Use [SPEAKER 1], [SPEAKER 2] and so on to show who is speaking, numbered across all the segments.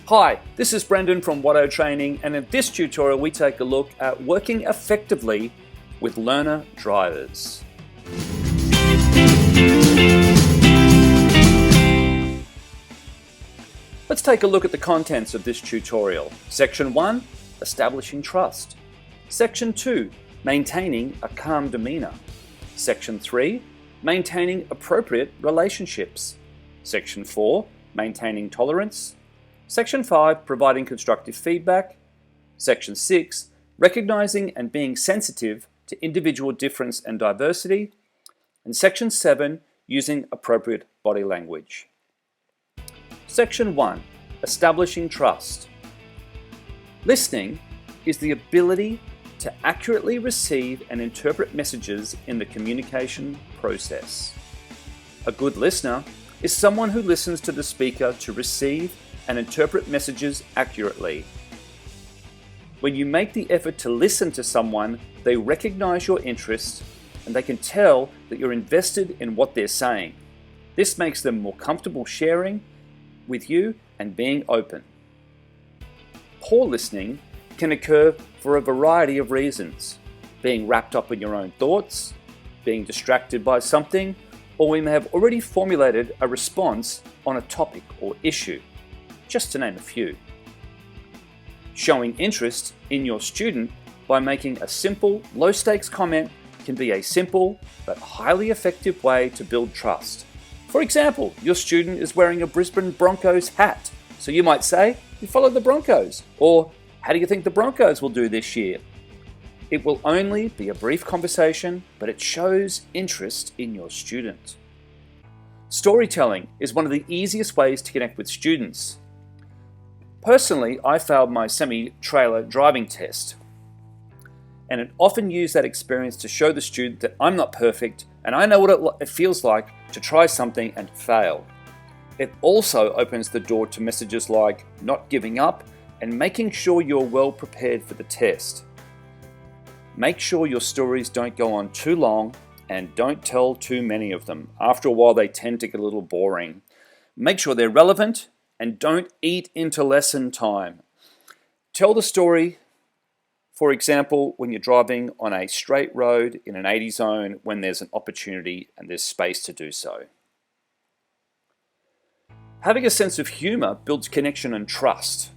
[SPEAKER 1] Hi, this is Brendan from Watto Training, and in this tutorial we take a look at working effectively with learner drivers. Let's take a look at the contents of this tutorial. Section 1, establishing trust. Section 2, maintaining a calm demeanour. Section 3, maintaining appropriate relationships. Section 4, maintaining tolerance. Section 5, providing constructive feedback. Section 6, recognizing and being sensitive to individual difference and diversity. And Section 7, using appropriate body language. Section 1, establishing trust. Listening is the ability to accurately receive and interpret messages in the communication process. A good listener is someone who listens to the speaker to receive and interpret messages accurately. When you make the effort to listen to someone, they recognize your interests and they can tell that you're invested in what they're saying. This makes them more comfortable sharing with you and being open. Poor listening can occur for a variety of reasons. Being wrapped up in your own thoughts, being distracted by something, or we may have already formulated a response on a topic or issue, just to name a few. Showing interest in your student by making a simple, low-stakes comment can be a simple but highly effective way to build trust. For example, your student is wearing a Brisbane Broncos hat, so you might say, "You follow the Broncos," or "How do you think the Broncos will do this year?" It will only be a brief conversation, but it shows interest in your student. Storytelling is one of the easiest ways to connect with students. Personally, I failed my semi-trailer driving test, and it often used that experience to show the student that I'm not perfect and I know what it feels like to try something and fail. It also opens the door to messages like not giving up and making sure you're well prepared for the test. Make sure your stories don't go on too long and don't tell too many of them. After a while, they tend to get a little boring. Make sure they're relevant and don't eat into lesson time. Tell the story, for example, when you're driving on a straight road in an 80 zone when there's an opportunity and there's space to do so. Having a sense of humor builds connection and trust.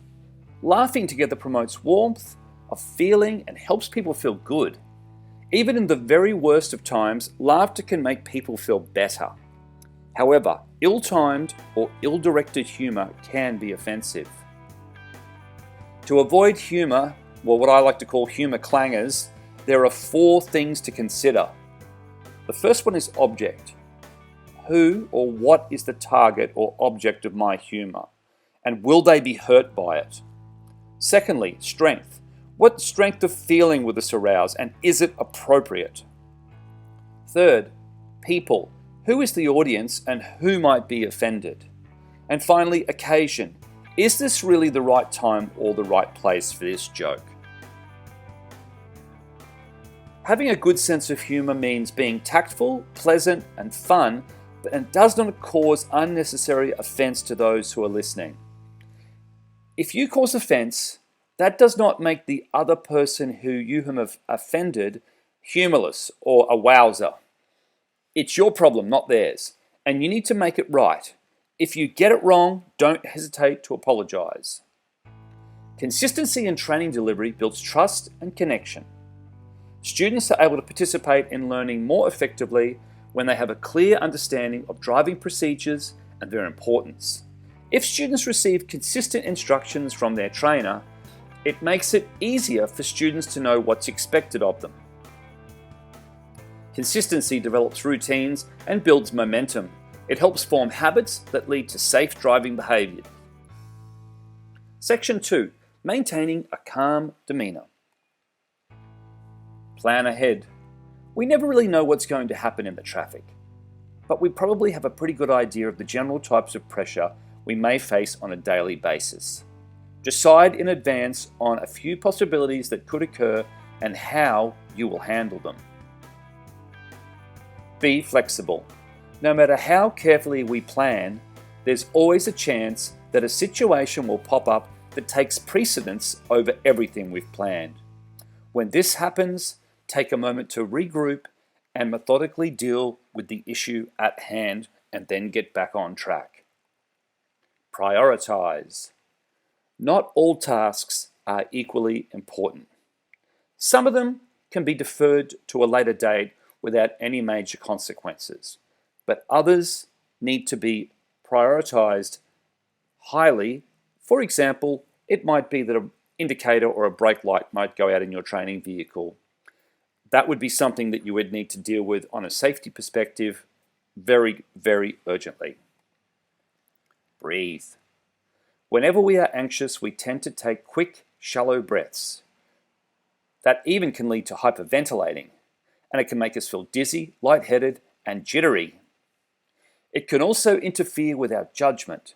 [SPEAKER 1] Laughing together promotes warmth of feeling and helps people feel good. Even in the very worst of times, laughter can make people feel better. However, ill-timed or ill-directed humor can be offensive. To avoid humor, what I like to call humor clangers, there are 4 things to consider. The first one is object. Who or what is the target or object of my humor? And will they be hurt by it? Secondly, strength. What strength of feeling will this arouse, and is it appropriate? Third, people. Who is the audience and who might be offended? And finally, occasion. Is this really the right time or the right place for this joke? Having a good sense of humor means being tactful, pleasant, and fun, and does not cause unnecessary offense to those who are listening. If you cause offense, that does not make the other person who you have offended humorless or a wowser. It's your problem, not theirs, and you need to make it right. If you get it wrong, don't hesitate to apologize. Consistency in training delivery builds trust and connection. Students are able to participate in learning more effectively when they have a clear understanding of driving procedures and their importance. If students receive consistent instructions from their trainer, it makes it easier for students to know what's expected of them. Consistency develops routines and builds momentum. It helps form habits that lead to safe driving behavior. Section 2, maintaining a calm demeanour. Plan ahead. We never really know what's going to happen in the traffic, but we probably have a pretty good idea of the general types of pressure we may face on a daily basis. Decide in advance on a few possibilities that could occur and how you will handle them. Be flexible. No matter how carefully we plan, there's always a chance that a situation will pop up that takes precedence over everything we've planned. When this happens, take a moment to regroup and methodically deal with the issue at hand and then get back on track. Prioritise. Not all tasks are equally important. Some of them can be deferred to a later date without any major consequences, but others need to be prioritized highly. For example, it might be that an indicator or a brake light might go out in your training vehicle. That would be something that you would need to deal with on a safety perspective very, very urgently. Breathe. Whenever we are anxious, we tend to take quick, shallow breaths. That even can lead to hyperventilating, and it can make us feel dizzy, lightheaded, and jittery. It can also interfere with our judgment.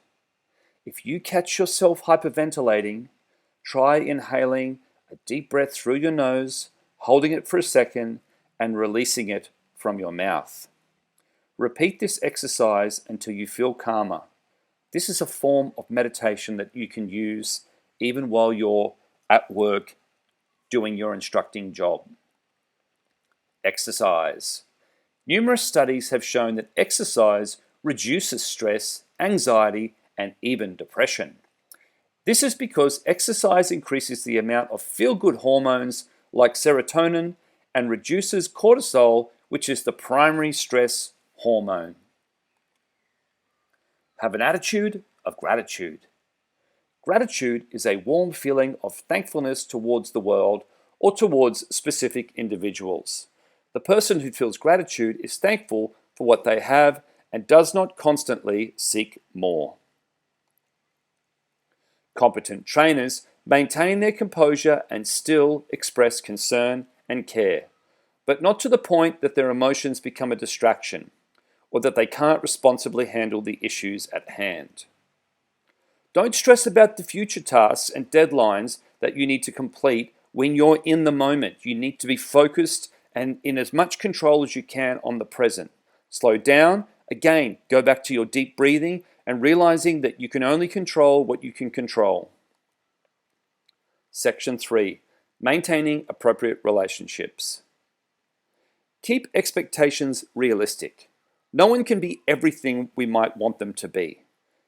[SPEAKER 1] If you catch yourself hyperventilating, try inhaling a deep breath through your nose, holding it for a second, and releasing it from your mouth. Repeat this exercise until you feel calmer. This is a form of meditation that you can use even while you're at work doing your instructing job. Exercise. Numerous studies have shown that exercise reduces stress, anxiety, and even depression. This is because exercise increases the amount of feel-good hormones like serotonin and reduces cortisol, which is the primary stress hormone. Have an attitude of gratitude. Gratitude is a warm feeling of thankfulness towards the world or towards specific individuals. The person who feels gratitude is thankful for what they have and does not constantly seek more. Competent trainers maintain their composure and still express concern and care, but not to the point that their emotions become a distraction or that they can't responsibly handle the issues at hand. Don't stress about the future tasks and deadlines that you need to complete when you're in the moment. You need to be focused and in as much control as you can on the present. Slow down. Again, go back to your deep breathing and realizing that you can only control what you can control. Section 3. Maintaining appropriate relationships. Keep expectations realistic. No one can be everything we might want them to be.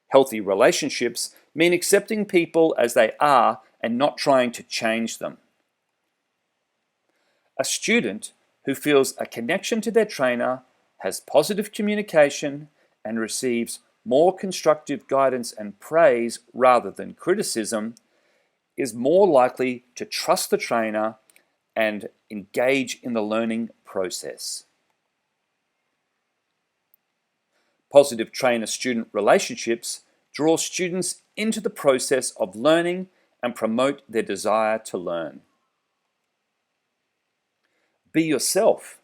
[SPEAKER 1] Healthy relationships mean accepting people as they are and not trying to change them. A student who feels a connection to their trainer, has positive communication, and receives more constructive guidance and praise rather than criticism is more likely to trust the trainer and engage in the learning process. Positive trainer-student relationships draw students into the process of learning and promote their desire to learn. Be yourself.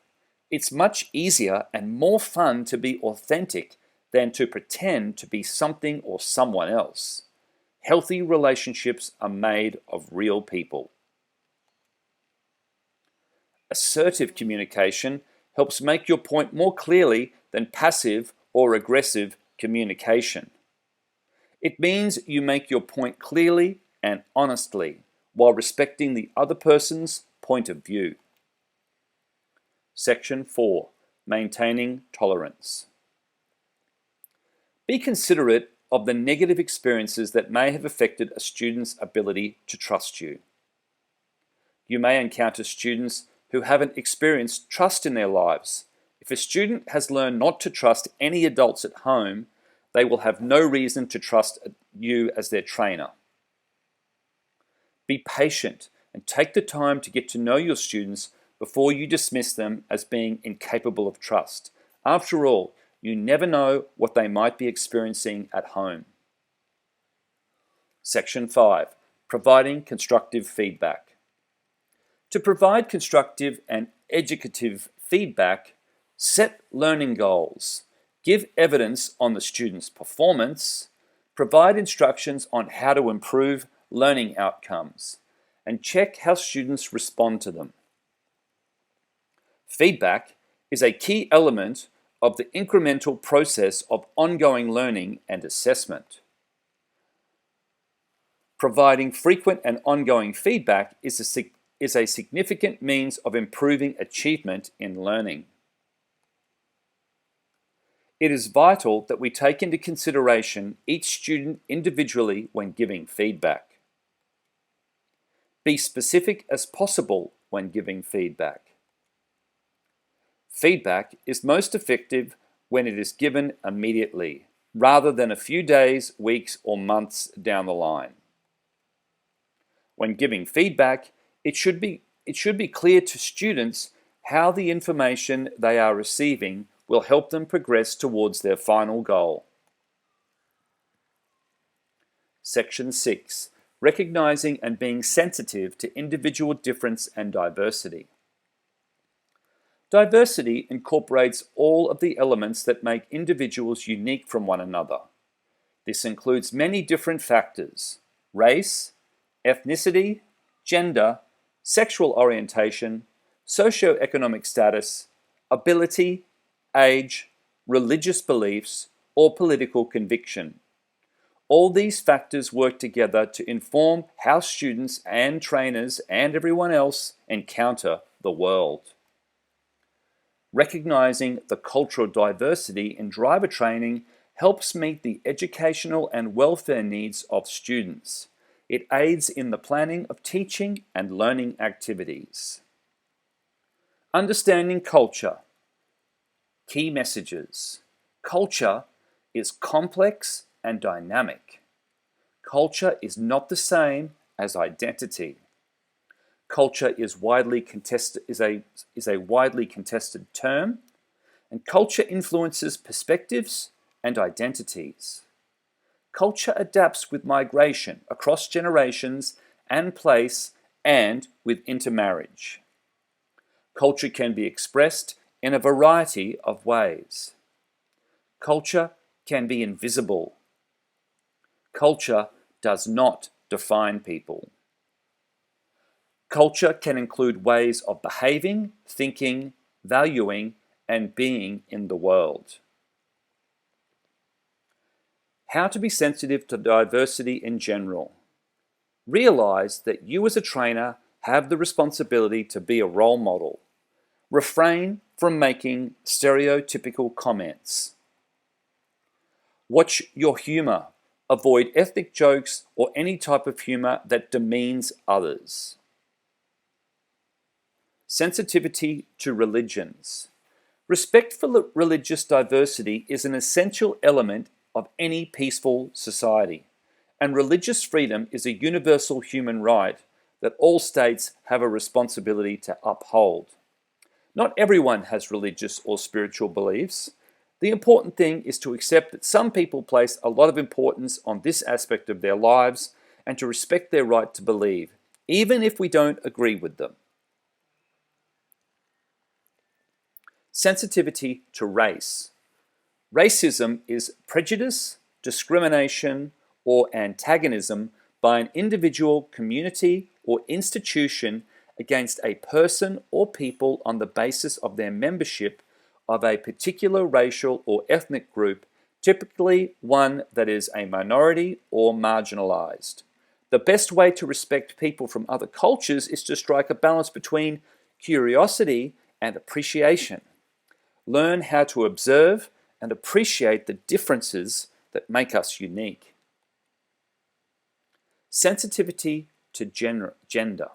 [SPEAKER 1] It's much easier and more fun to be authentic than to pretend to be something or someone else. Healthy relationships are made of real people. Assertive communication helps make your point more clearly than passive or aggressive communication. It means you make your point clearly and honestly while respecting the other person's point of view. Section 4. Maintaining tolerance. Be considerate of the negative experiences that may have affected a student's ability to trust you. You may encounter students who haven't experienced trust in their lives. If a student has learned not to trust any adults at home, they will have no reason to trust you as their trainer. Be patient and take the time to get to know your students before you dismiss them as being incapable of trust. After all, you never know what they might be experiencing at home. Section 5. Providing constructive feedback. To provide constructive and educative feedback, set learning goals, give evidence on the student's performance, provide instructions on how to improve learning outcomes, and check how students respond to them. Feedback is a key element of the incremental process of ongoing learning and assessment. Providing frequent and ongoing feedback is a significant means of improving achievement in learning. It is vital that we take into consideration each student individually when giving feedback. Be specific as possible when giving feedback. Feedback is most effective when it is given immediately, rather than a few days, weeks, or months down the line. When giving feedback, it should be clear to students how the information they are receiving will help them progress towards their final goal. Section 6. Recognizing and being sensitive to individual difference and diversity. Diversity incorporates all of the elements that make individuals unique from one another. This includes many different factors: race, ethnicity, gender, sexual orientation, socioeconomic status, ability, age, religious beliefs, or political conviction. All these factors work together to inform how students and trainers and everyone else encounter the world. Recognizing the cultural diversity in driver training helps meet the educational and welfare needs of students. It aids in the planning of teaching and learning activities. Understanding culture. Key messages. Culture is complex and dynamic. Culture is not the same as identity. Culture is a widely contested term, and culture influences perspectives and identities. Culture adapts with migration across generations and place and with intermarriage. Culture can be expressed in a variety of ways. Culture can be invisible. Culture does not define people. Culture can include ways of behaving, thinking, valuing, and being in the world. How to be sensitive to diversity in general. Realize that you as a trainer have the responsibility to be a role model. Refrain from making stereotypical comments. Watch your humor. Avoid ethnic jokes or any type of humor that demeans others. Sensitivity to religions. Respect for religious diversity is an essential element of any peaceful society, and religious freedom is a universal human right that all states have a responsibility to uphold. Not everyone has religious or spiritual beliefs. The important thing is to accept that some people place a lot of importance on this aspect of their lives and to respect their right to believe, even if we don't agree with them. Sensitivity to race. Racism is prejudice, discrimination, or antagonism by an individual, community, or institution against a person or people on the basis of their membership of a particular racial or ethnic group, typically one that is a minority or marginalized. The best way to respect people from other cultures is to strike a balance between curiosity and appreciation. Learn how to observe and appreciate the differences that make us unique. Sensitivity to gender.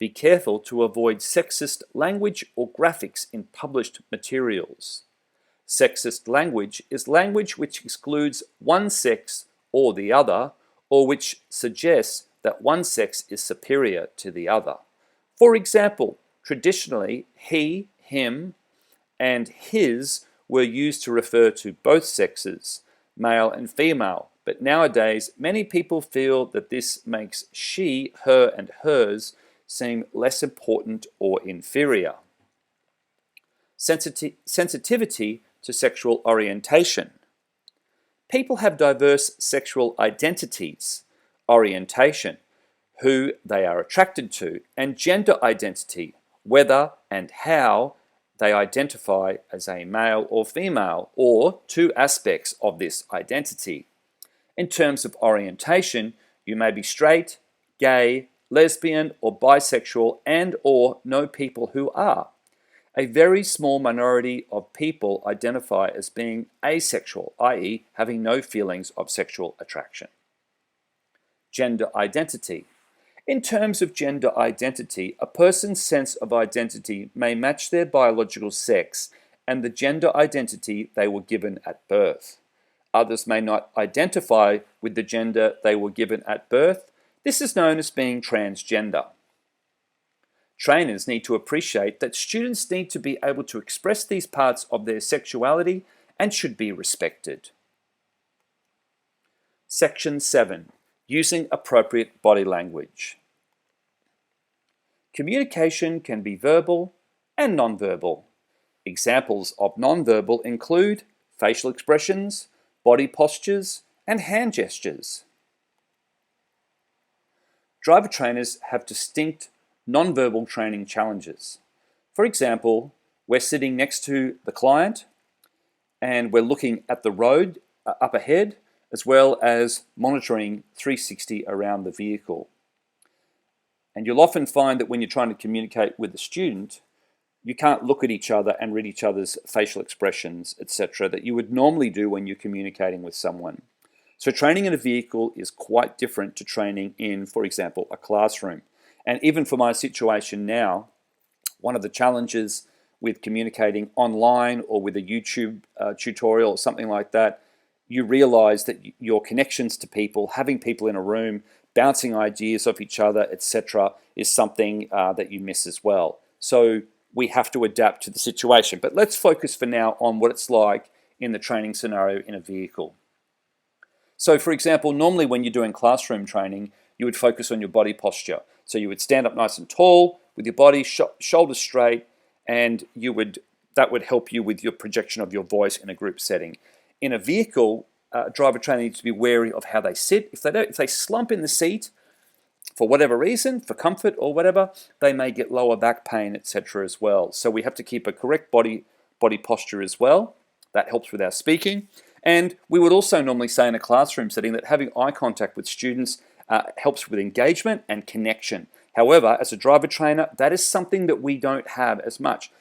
[SPEAKER 1] Be careful to avoid sexist language or graphics in published materials. Sexist language is language which excludes one sex or the other, or which suggests that one sex is superior to the other. For example, traditionally, he, him, and his were used to refer to both sexes, male and female, but nowadays many people feel that this makes she, her, and hers seem less important or inferior. Sensitivity to sexual orientation. People have diverse sexual identities, orientation, who they are attracted to, and gender identity, whether and how they identify as a male or female, or two aspects of this identity. In terms of orientation, You may be straight, gay, lesbian, or bisexual, and or know people who are. A very small minority of people identify as being asexual, i.e., having no feelings of sexual attraction. Gender identity. In terms of gender identity, a person's sense of identity may match their biological sex and the gender identity they were given at birth. Others may not identify with the gender they were given at birth. This is known as being transgender. Trainers need to appreciate that students need to be able to express these parts of their sexuality and should be respected. Section 7. Using appropriate body language. Communication can be verbal and nonverbal. Examples of nonverbal include facial expressions, body postures, and hand gestures. Driver trainers have distinct nonverbal training challenges. For example, we're sitting next to the client and we're looking at the road up ahead, as well as monitoring 360 around the vehicle. And you'll often find that when you're trying to communicate with a student, you can't look at each other and read each other's facial expressions, etc., that you would normally do when you're communicating with someone. So training in a vehicle is quite different to training in, for example, a classroom. And even for my situation now, one of the challenges with communicating online or with a YouTube tutorial or something like that, you realize that your connections to people, having people in a room, bouncing ideas off each other, etc., is something that you miss as well. So we have to adapt to the situation. But let's focus for now on what it's like in the training scenario in a vehicle. So for example, normally when you're doing classroom training, you would focus on your body posture. So you would stand up nice and tall with your body, shoulders straight, and that would help you with your projection of your voice in a group setting. In a vehicle, driver trainer needs to be wary of how they sit. If they slump in the seat for whatever reason, for comfort or whatever, they may get lower back pain, etc. as well. So we have to keep a correct body posture as well. That helps with our speaking. And we would also normally say in a classroom setting that having eye contact with students helps with engagement and connection. However, as a driver trainer, that is something that we don't have as much.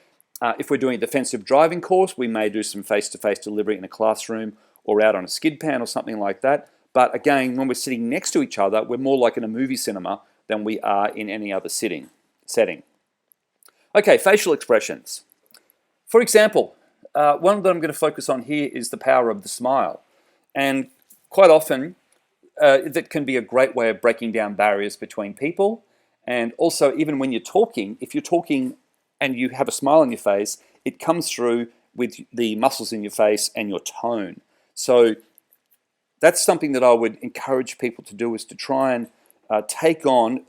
[SPEAKER 1] If we're doing a defensive driving course, we may do some face-to-face delivery in a classroom or out on a skid pan or something like that. But again, when we're sitting next to each other, we're more like in a movie cinema than we are in any other setting. Okay, facial expressions. For example, one that I'm going to focus on here is the power of the smile. And quite often, that can be a great way of breaking down barriers between people. And also, even when you're talking, if you're talking and you have a smile on your face, it comes through with the muscles in your face and your tone. So that's something that I would encourage people to do, is to try and take on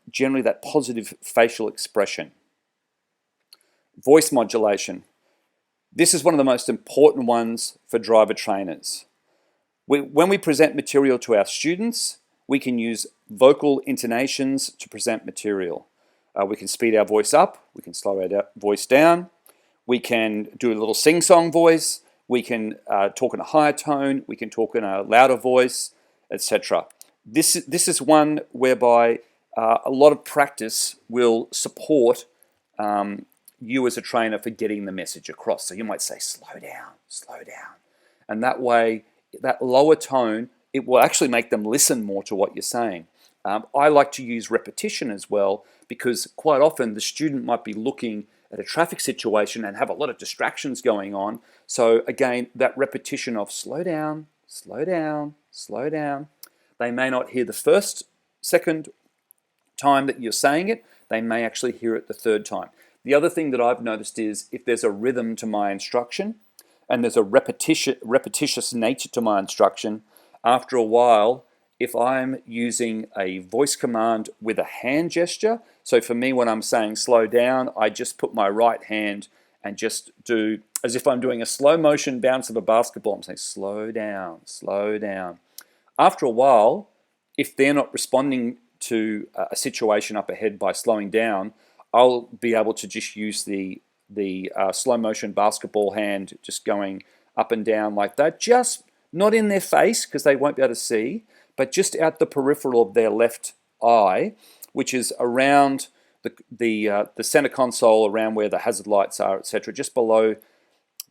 [SPEAKER 1] generally that positive facial expression. Voice modulation. This is one of the most important ones for driver trainers. When we present material to our students, we can use vocal intonations to present material. We can speed our voice up, we can slow our voice down, we can do a little sing-song voice, we can talk in a higher tone, we can talk in a louder voice, etc. This is one whereby a lot of practice will support you as a trainer for getting the message across. So you might say, slow down, slow down. And that way, that lower tone, it will actually make them listen more to what you're saying. I like to use repetition as well, because quite often the student might be looking at a traffic situation and have a lot of distractions going on. So again, that repetition of slow down, slow down, slow down. They may not hear the second time that you're saying it, they may actually hear it the third time. The other thing that I've noticed is if there's a rhythm to my instruction and there's a repetitious nature to my instruction, after a while, if I'm using a voice command with a hand gesture, so for me when I'm saying slow down, I just put my right hand and just do as if I'm doing a slow motion bounce of a basketball. I'm saying slow down, slow down. After a while, if they're not responding to a situation up ahead by slowing down, I'll be able to just use the slow motion basketball hand just going up and down like that, just not in their face because they won't be able to see, but just out the peripheral of their left eye, which is around the center console, around where the hazard lights are, etc., just below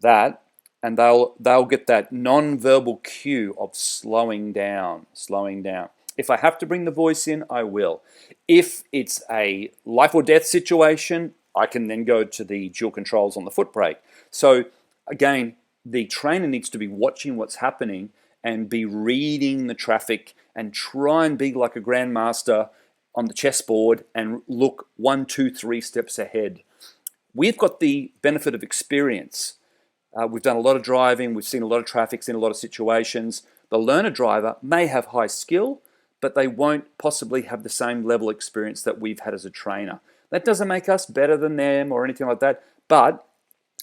[SPEAKER 1] that, and they'll get that non-verbal cue of slowing down, slowing down. If I have to bring the voice in, I will. If it's a life or death situation, I can then go to the dual controls on the foot brake. So again, the trainer needs to be watching what's happening and be reading the traffic and try and be like a grandmaster on the chessboard and look 1, 2, 3 steps ahead. We've got the benefit of experience. We've done a lot of driving, we've seen a lot of traffic, seen a lot of situations. The learner driver may have high skill, but they won't possibly have the same level of experience that we've had as a trainer. That doesn't make us better than them or anything like that, but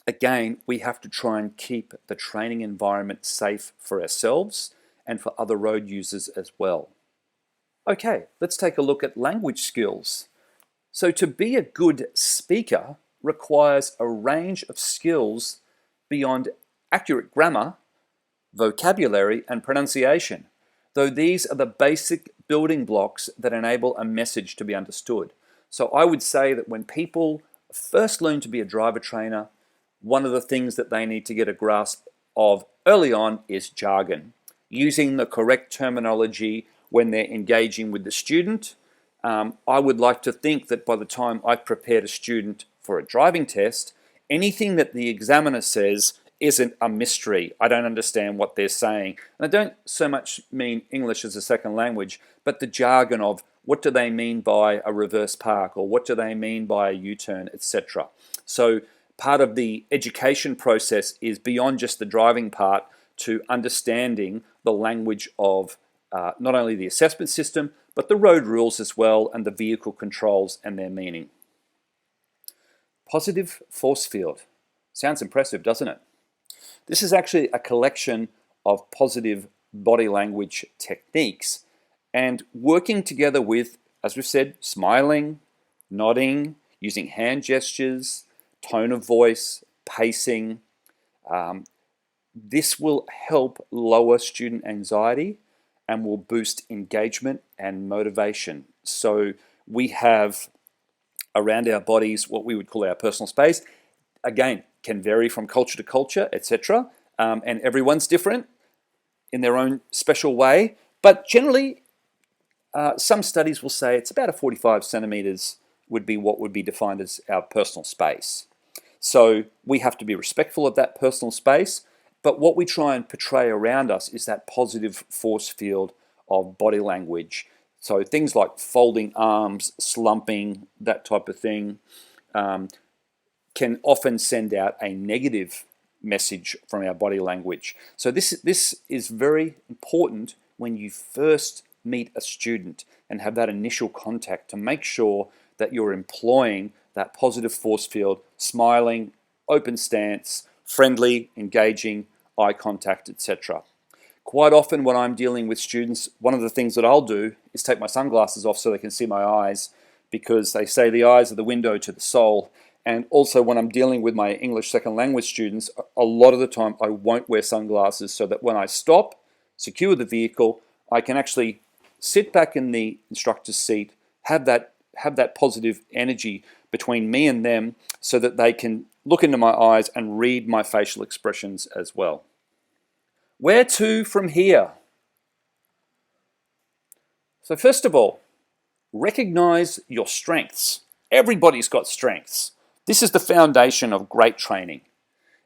[SPEAKER 1] again, we have to try and keep the training environment safe for ourselves and for other road users as well. Okay, let's take a look at language skills. So to be a good speaker requires a range of skills beyond accurate grammar, vocabulary, and pronunciation, though these are the basic building blocks that enable a message to be understood. So I would say that when people first learn to be a driver trainer, one of the things that they need to get a grasp of early on is jargon. Using the correct terminology when they're engaging with the student. I would like to think that by the time I've prepared a student for a driving test, anything that the examiner says isn't a mystery. I don't understand what they're saying. And I don't so much mean English as a second language, but the jargon of what do they mean by a reverse park, or what do they mean by a U-turn, etc. So part of the education process is beyond just the driving part to understanding the language of not only the assessment system, but the road rules as well, and the vehicle controls and their meaning. Positive force field. Sounds impressive, doesn't it? This is actually a collection of positive body language techniques, and working together with, as we've said, smiling, nodding, using hand gestures, tone of voice, pacing. This will help lower student anxiety and will boost engagement and motivation. So we have around our bodies what we would call our personal space. Again, can vary from culture to culture, etc. And everyone's different in their own special way. But generally, some studies will say it's about 45 centimeters would be what would be defined as our personal space. So we have to be respectful of that personal space. But what we try and portray around us is that positive force field of body language. So things like folding arms, slumping, that type of thing, can often send out a negative message from our body language. So this is very important when you first meet a student and have that initial contact, to make sure that you're employing that positive force field, smiling, open stance, friendly, engaging, eye contact, etc. Quite often when I'm dealing with students, one of the things that I'll do is take my sunglasses off so they can see my eyes, because they say the eyes are the window to the soul. And also when I'm dealing with my English second language students, a lot of the time I won't wear sunglasses, so that when I stop, secure the vehicle, I can actually sit back in the instructor's seat, have that positive energy between me and them, so that they can look into my eyes and read my facial expressions as well. Where to from here? So first of all, recognize your strengths. Everybody's got strengths. This is the foundation of great training.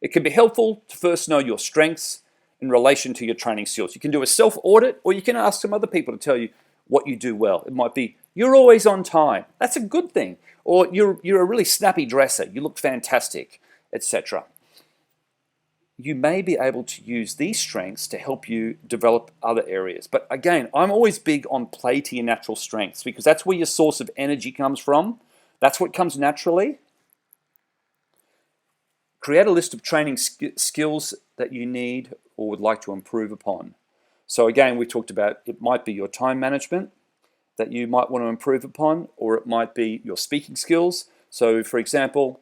[SPEAKER 1] It can be helpful to first know your strengths in relation to your training skills. You can do a self-audit, or you can ask some other people to tell you what you do well. It might be, you're always on time. That's a good thing. Or you're a really snappy dresser. You look fantastic, etc. You may be able to use these strengths to help you develop other areas. But again, I'm always big on play to your natural strengths, because that's where your source of energy comes from. That's what comes naturally. Create a list of training skills that you need or would like to improve upon. So again, we talked about, it might be your time management that you might want to improve upon, or it might be your speaking skills. So for example,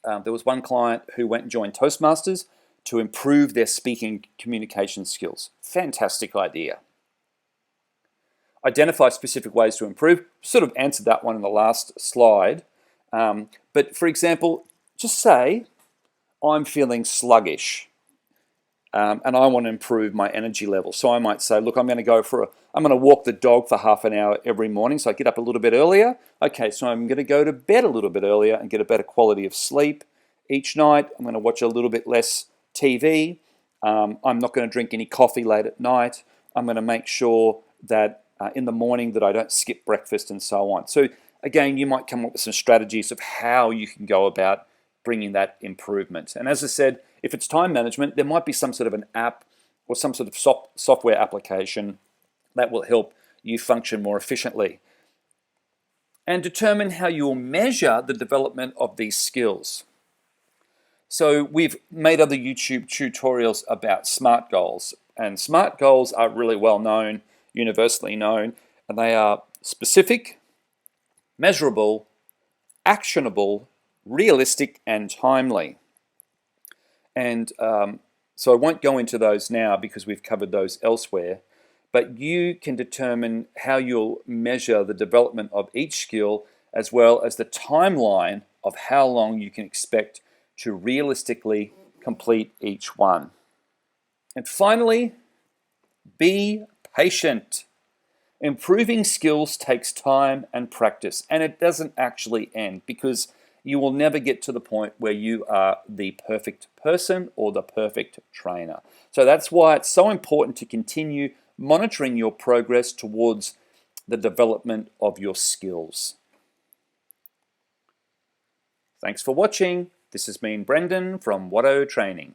[SPEAKER 1] there was one client who went and joined Toastmasters to improve their speaking communication skills. Fantastic idea. Identify specific ways to improve. Sort of answered that one in the last slide. But for example, just say, I'm feeling sluggish and I want to improve my energy level. So I might say, look, I'm going to walk the dog for half an hour every morning. So I get up a little bit earlier. Okay, so I'm going to go to bed a little bit earlier and get a better quality of sleep each night. I'm going to watch a little bit less TV. I'm not going to drink any coffee late at night. I'm going to make sure that in the morning that I don't skip breakfast and so on. So again, you might come up with some strategies of how you can go about bringing that improvement. And as I said, if it's time management, there might be some sort of an app or some sort of software application that will help you function more efficiently. And determine how you'll measure the development of these skills. So we've made other YouTube tutorials about SMART goals, and SMART goals are really well known, universally known, and they are specific, measurable, actionable, realistic, and timely. And so I won't go into those now because we've covered those elsewhere, but you can determine how you'll measure the development of each skill as well as the timeline of how long you can expect to realistically complete each one. And finally, be patient. Improving skills takes time and practice, and it doesn't actually end because you will never get to the point where you are the perfect person or the perfect trainer. So that's why it's so important to continue monitoring your progress towards the development of your skills. Thanks for watching. This has been Brendan from Watto Training.